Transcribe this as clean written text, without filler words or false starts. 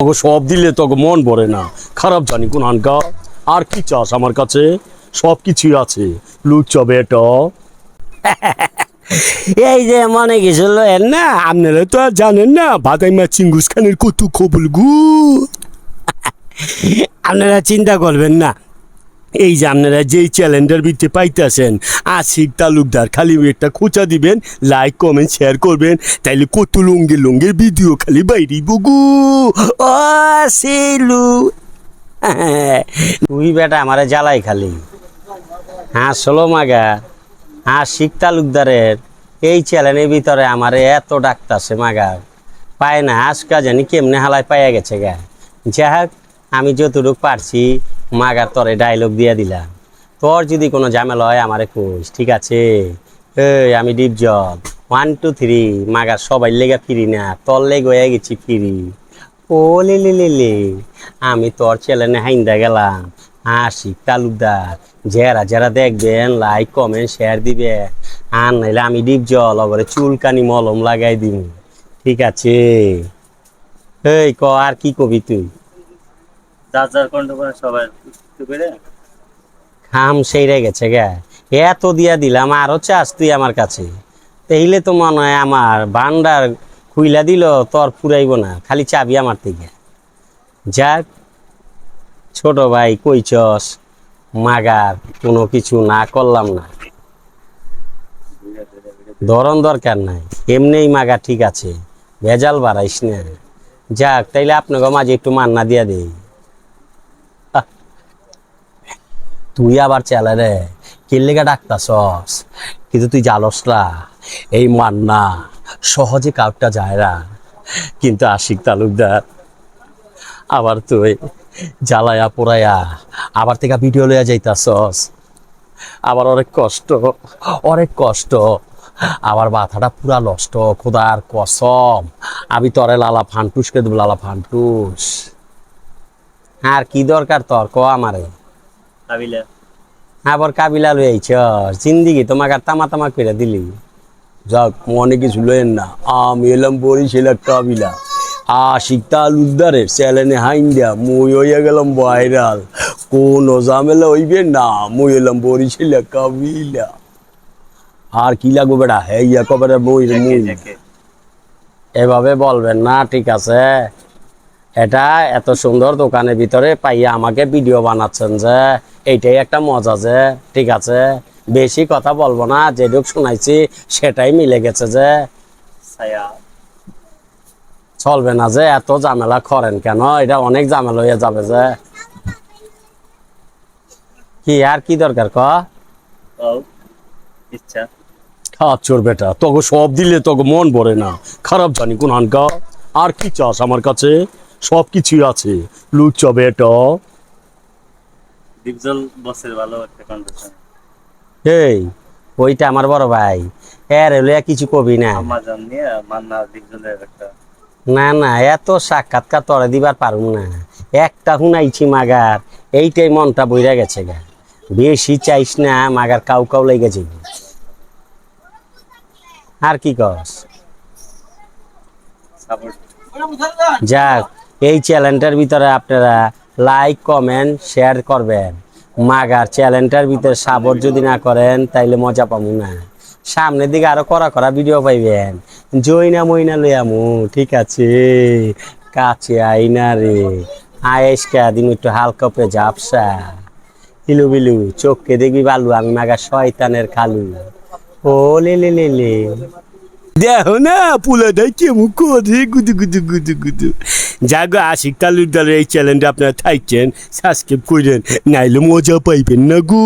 তোকে সব দিলে তোকে মন ভরে না, খারাপ জানি কোন হানকা। আর কি চাস আমার কাছে? সব কিছুই আছে লুচ্চা বেটা। এই যে মনে কিছু লয়েন না, আপনারা তো আর জানেন না বাদাইমা চিঙ্গুস খানের কত খবর গু। আপনারা চিন্তা করবেন না, এই যে আপনারা যেই চ্যালেঞ্জের ভিতরে পাইতেছেন আশিক তালুকদার, খালি একটা খোঁচা দিবেন, লাইক কমেন্ট শেয়ার করবেন, তাইলে কত লঙ্গের ভিডিও খালি বাইরে বগু। ও সিলু তুই বেটা আমারে জ্বালাই খালি। হ্যাঁ ষোলো মাগা আশিক তালুকদারের এই চ্যালেঞ্জের ভিতরে আমারে এত ডাকতাছে মাগা, পায় না আজকা জানি কেমনে হালায় পাইয়া গেছে গা। যাক আমি যতটুক পারছি মাগার তরে ডায়লগ দিয়া দিলাম। তোর যদি কোনো ঝামেলা হয় আমারে কইস, ঠিক আছে? এই আমি ডিপজল 1 2 3 মাগার সবাই লেগে ফিরি না, তোর লেগে হয়ে গেছি ফিরি। ও লে লে লে লে আমি তোর চ্যানেলে হাইন্দা গেলাম আশিক তালুকদার। যারা যারা দেখবেন লাইক কমেন্ট শেয়ার দিবে, আর নাইলে আমি ডিপজল অগরে চুলকানি মলম লাগাই দিব, ঠিক আছে? এই ক আর কি কবি তুই? খাম সেইরে গেছে গা, এত দিয়া দিলাম আরো চাস তুই আমার কাছে? তাইলে তো মনে হয় আমার ভান্ডার খুইলা দিল তোর পুরাইব না, খালি চাবি আমার থেকে। যাক ছোট ভাই কইছস, মাগার কোনো কিছু না করলাম না, ধরন দরকার নাই, এমনিই মাগা ঠিক আছে, ভেজাল বাড়াইস না। যাক তাইলে আপনাকে মাঝে একটু মান্না দিয়া দেই। তুই আবার চেলা রে কিল্লেগা ডাকতাছস, কিন্তু তুই জানসরা এই মান্না সহজে কাউটা যায় না, কিন্তু আশিক তালুকদার আবার তুই জ্বালায়া পোড়ায়া আবার থেকে ভিডিও লইয়া যাইতাছস, আবার অনেক কষ্ট, আবার মাথাটা পুরা নষ্ট। খোদার কসম আমি তরে লালা ফান্টুস কে দেব, লালা ফান্টুস। আর কি দরকার তোর ক আমারে? আবার কাবিলা লই আইছ, জিন্দিগি তোমাকে তামা তামা করে দিলি। যাক মনে কিছু লইেন না, আমি এলাম বরিশালের কাবিলা। আশিক তালুকদারের চ্যানেলে হাইন্দা মুই হইয়া গেলাম ভাইরাল, কোনো ঝামেলা হইবে না, মুই এলাম বরিশালের কাবিলা। আর কি লাগবে বেটা, হেইয়া কবে মুই এভাবে বলবেন না, ঠিক আছে? এটা এত সুন্দর দোকানের ভিতরে পাইয়া আমাকে ভিডিও বানাচ্ছেন যে, এইটাই একটা মজা যে, ঠিক আছে? বেশি কথা বলবো না, যেটুক শোনাইছি সেটাই মিলে গেছে যে। চলবে না যে এত ঝামেলা করেন কেন, এটা অনেক ঝামেলা হয়ে যাবে যে। কি আর কি দরকার ক? ইচ্ছা চোর বেটা, তোকে সব দিলে তোকে মন ভরে না, খারাপ জানি কোন হানকা। আর কি চাস আমার কাছে? সব কিছুই আছে লুচ্চা বেটা। এই ওইটা আমার বড় ভাই, এর লইয়া কিছু কবি না। না না এত সাক্ষাৎকার তরে দিবার পারুম না, একটা শুনাইছি মাগার, এইটাই মনটা বইরা গেছে গা। বেশি চাইস না মাগার, কাউ কাউ লেগে যাবে। আর কি কস? যাক এই চ্যানেলটার ভিতরে আপনারা লাইক কমেন্ট শেয়ার করবেন, মাগার চ্যানেলটার ভিতরে সাপোর্ট যদি না করেন তাইলে মজা পাবো না। সামনের দিকে আরো করা ভিডিও পাইবেন, জইনা মইনা লইয়ামু, ঠিক আছে? কাছে আইনা রে আয়েসকা দিন একটু হালকা উপরে ঝাপসা, হিলু বিলু চোখকে দেখবি বালু, আমি মাগা শয়তানের খালু। ও লে লে লে লে দেখো না পুলাটাই কেমন করে গুদু গুদু গুদু গুদু। যাগো আশিক তালুকদারের এই চ্যানেলটা আপনারা থাকছেন, সাবস্ক্রাইব করেন, নাইলে মজা পাইবেন না গো।